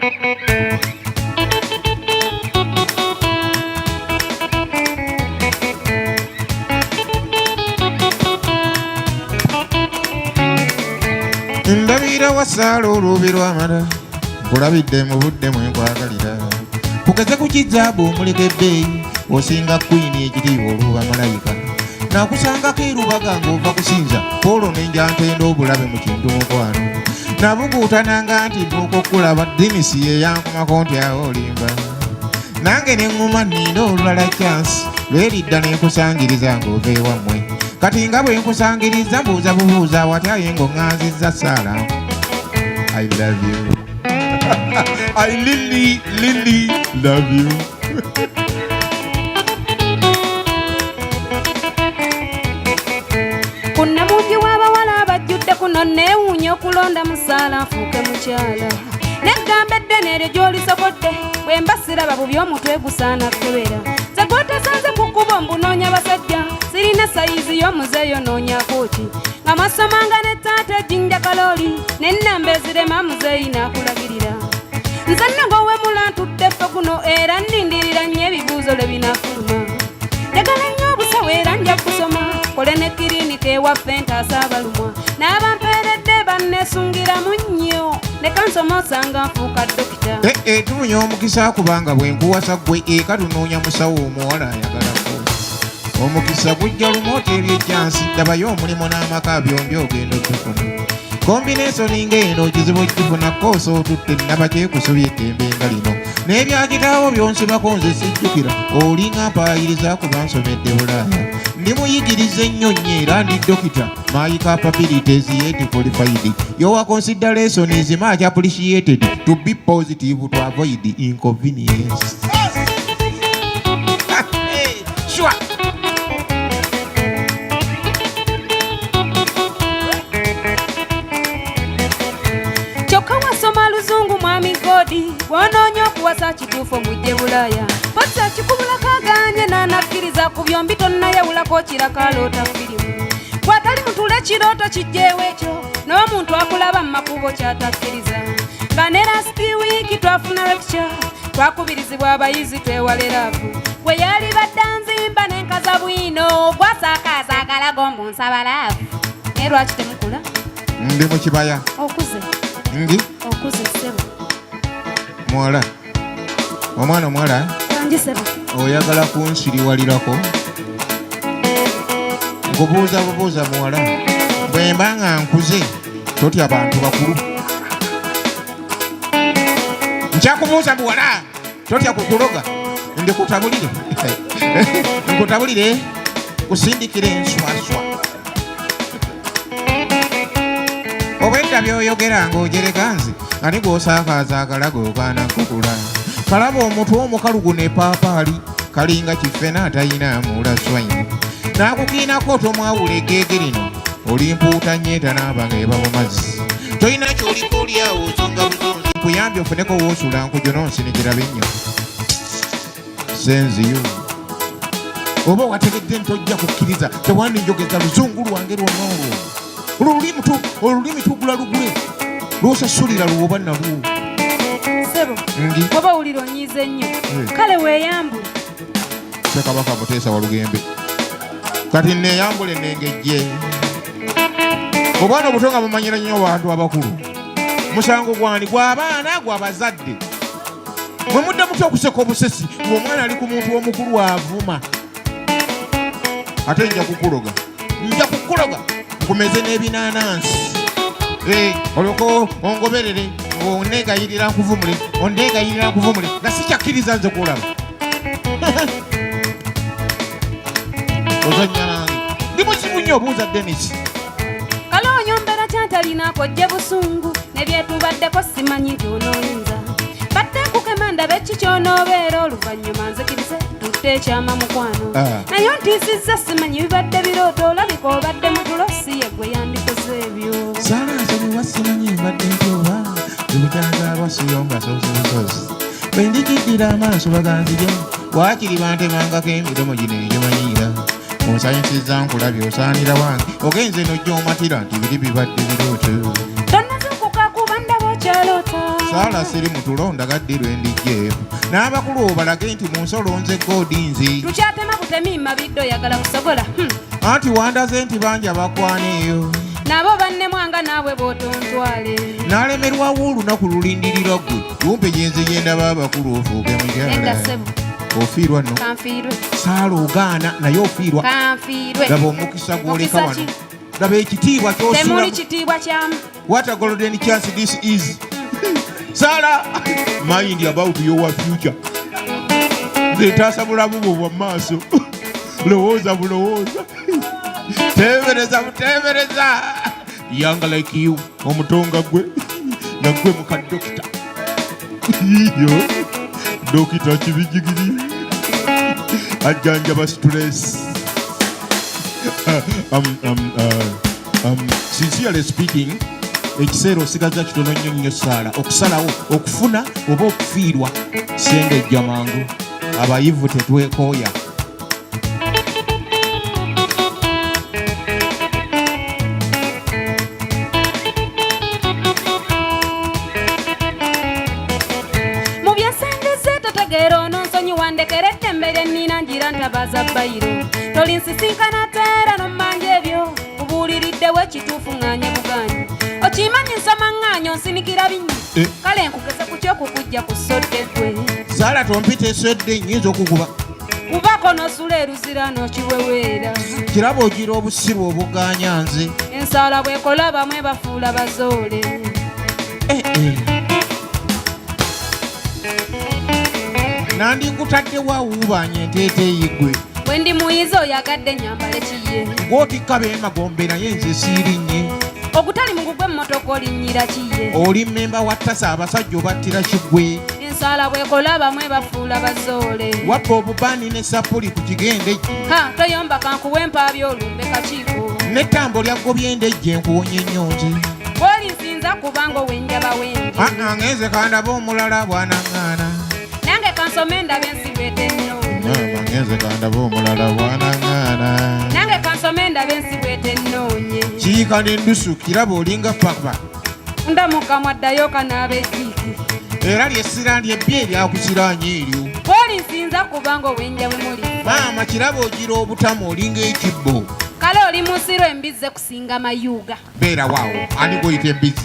Ndabira wasaala oluubi lw'amala nkulabidde mu budde mwe nkwagalira kugeze ku kizaabu omuleka ebbeeyi osinga kwini ekitiibwa oluba malayika nakusangako erubaga ng'ova kusinza Polo n'enjantenda obulabe mu kintu mukwano nabuguutananga nti ntuuka okulaba Dimisi yeyankomako nti awo olimba nange ne ŋŋuma nnina olulala chansi lweridda ne nkusangiriza ng'ova ewammwe kati nga bwe nkusangiriza mbuuza bubuuza watyaye ng'oŋŋanzizza saala I love you I really love you kunnamugi w'abawala abajjudde kuno neewuunya okulonda musaala nfuuke mukyala neggamba eddene eryo gy'olisokodde bwe mba siraba bubi omutwe gusaana kebera zegootasanze ku kkubo mbunoonya basajja sirina sayizi y'omuzeeyo noonyako ki nga masomanga ne taata ejjinja kalooli n'ennamba ezirema muzeeyi n'akulagirira nze nnagowe mulantudde ffe kuno era nnindirira nnyo ebibuuzo lwe binafuluma njagala nnyo obusawo era nja kusoma kole ne kirinika ewaffe ntaasa abalumwa n'abampeeredde banneesungiramu nnyo ne kansoma osanga nfuuka dokita tunya omukisa kubanga bwe nkuwasa ggwe eka tunoonya musawo omuwala ayagalako omukisa gujja lumoota ebyejjansi ddabayo omulimu n'amaka byombi ogenda okufuna kombineesoni ng'eno kizibu okifuna koosa otutte nnaba kyekusubya eddembe nga lino n'ebyagitaawo byonsibako nze sijjukira olinga mpaayiriza kuba nsomedde Bulaaya ndi muyigiriza ennyo nnyo era ndi dokita my capabilities yet qualified your consideration is much appreciated to be positive to avoid inconvenience. Sure. kyokka wasoma luzungu mwami godi bw'onoonya okuwasa kituufu mujje Bulaaya posa kikubulako aganye n'anakkiriza ku byombi tonnayawulako kirakaloota firimu bw'atali mutule kirooto kijjeewo ekyo n'omuntu akulaba mu makubo kyatakkiriza nga ne lasti wiiki twafuna lecture twakubirizibwa abayizi twewaleravu bwe yali badda nzimba n'enkaza bwino gwasakaaza agalago mbu nsabalaavu naye lwaki temukula ndi mu kibaya okuze ndi okuze ssebo muwala omwana omuwala kanjisebo oyagala kunsiriwalirako nkubuuza bubuuza muwala bwe mba nga nkuze totya abantu bakulu nkyakubuuza muwala totya kukuloga ndikutabulire nkutabulire kusindikire enswaswa obwedda byoyogera ng'ogereka nze ate gw'osaakaaza akalago ogaana kukula kalaba omutwe omukalugu ne paapaali kalinga kiffena atalina muula swine n'akukiinako otomwawula egeege lino olimpuuta nnyeta naaba nga eba mu mazzi tolina kyoliko oliawo osonga butonzi nkuyambye ofuneko woosula nkujo n'onsinikira bennyo senziyo oba wategedde ntojja kukkiriza tewandinjogeza luzungu lwange lwonna olwo olulimi tugula lugule lwosasulira luwoba nalwo sebo oba wulira onyiiza ennyo kale weeyambule Ssekabaka Muteesa Walugembe kati neeyambule nengejje obwana obuto nga mumanyira nnyo bantu abakulu musango gwani gw'abaana gw'abazadde mwe mudde mutya okuseka obusesi ng'omwana ali ku muntu omukulu avuma ate nja kukuloga nkumeze n'ebinaanansi olwoko ongoberere onegayirira nkuvumule nga sikyakkiriza nze kulaba ozanya nange ndi muzibu nnyo obuuza Dennis kale onyombeera kyantalinaako jje busungu nebyetubaddeko simanyi nti onooyinza badde nkukema ndabe ki kyonoobeera oluvannyuma nzikirize tutte ekyama mukwano naye ontiisizza simanyi bibadde birooto olabika obadde mutulo si yeggwe yandikoze ebyo saalansonyiwa simanyi mbadde ntyoba ebitanzaalwa siyonga sozibusozi bwe ndigiddira amaaso baganzige waakiri bantemangako emidomo gino egyomanyiira onsanyusizza nkulabye osaanira wange ogenze nojja omatira nti biri bibadde birooto tonnazukuka kuba ndaba okyaloota saala siri mutulonda gaddi lwendijeefu n'abakulu obalage nti mu nsolo nze godinzi tukyatema butemi mabidde oyagala kusogola anti wandaze nti banja bakwaneeyo nabo banne mwanga naawe bw'otontwale n'alemerwawo olunaku lulindirira gwe kumpe gyenze yendaba abakulu ofuuke mukyala ofiirwa nno saala ogaana naye ofiirwa laba omukisa gwoleka wano laba ekitiibwa kyosula kitiibwa kyamu what a golden chance this is saala mind about your future netaasa bulamu bwo bwa maaso lowooza bulowooza teebereza buteebereza yanga like you omutonga gwe nagwe muka dokita yo dokita kibijigiri ajjanjaba stress sincerely speaking ekiseera osigaza kitono nnyo nnyo saala okusalawo okufuna oba okufiirwa sengejja mangu abayivu tetwekooya wandekera ettembe lyennina ngira ntabaza bayiro tolinsisinkana teera nommanja ebyo kubuuliriddewo ekituufu ŋŋaanye bugaanyi okimanyi nsoma ŋŋaanyo nsinikira binyi kale nkugeze ku kyokukujja ku ssodde gwe saala tompita esodde nnyinza okukuba kubako nosula eruzira n'okiweweera kiraba ogira obusiru obugaanya nze ensaala bw'ekola bamwe bafuula bazoole nandikutaddewo awuubanya enteeteeyi gwe bwe ndi muyizi oyagadde nyambale kiye gw'otikka beemagombe naye nze siirinnye ogutali mugugwe mmotoka olinnyira kiye oli mmemba wa ttasa abasajja obattira kigwe ensaala bw'ekola bamwe bafuula bazoole wabba obubaani ne sapuli ku kigende toyomba kankuwa empaabi olumbe kakiiko n'ettambo lyaggo byendejje enkuwonye nnyo nze bw'oli nsinza kubanga owenjaba wendi ngenze kandaba omulala bwanaŋŋaana nange kansome endaba ensibwete ennoonye ngenze kandaba omulala bwanaŋŋaana nange kansome endaba ensibwete ennoonye kiika n'endusu kiraba olinga papa ndamukamwa ddayo kanaaba ejiiki era lyessira lyebbye eryakusiraanya eryo bw'oli nsinza kubanga owenja bwe muli maama kiraba ogira obutamu olinga ekibbo kale oli mu nsiro embizze kusinga mayuuga beera waawo ani goyita embizzi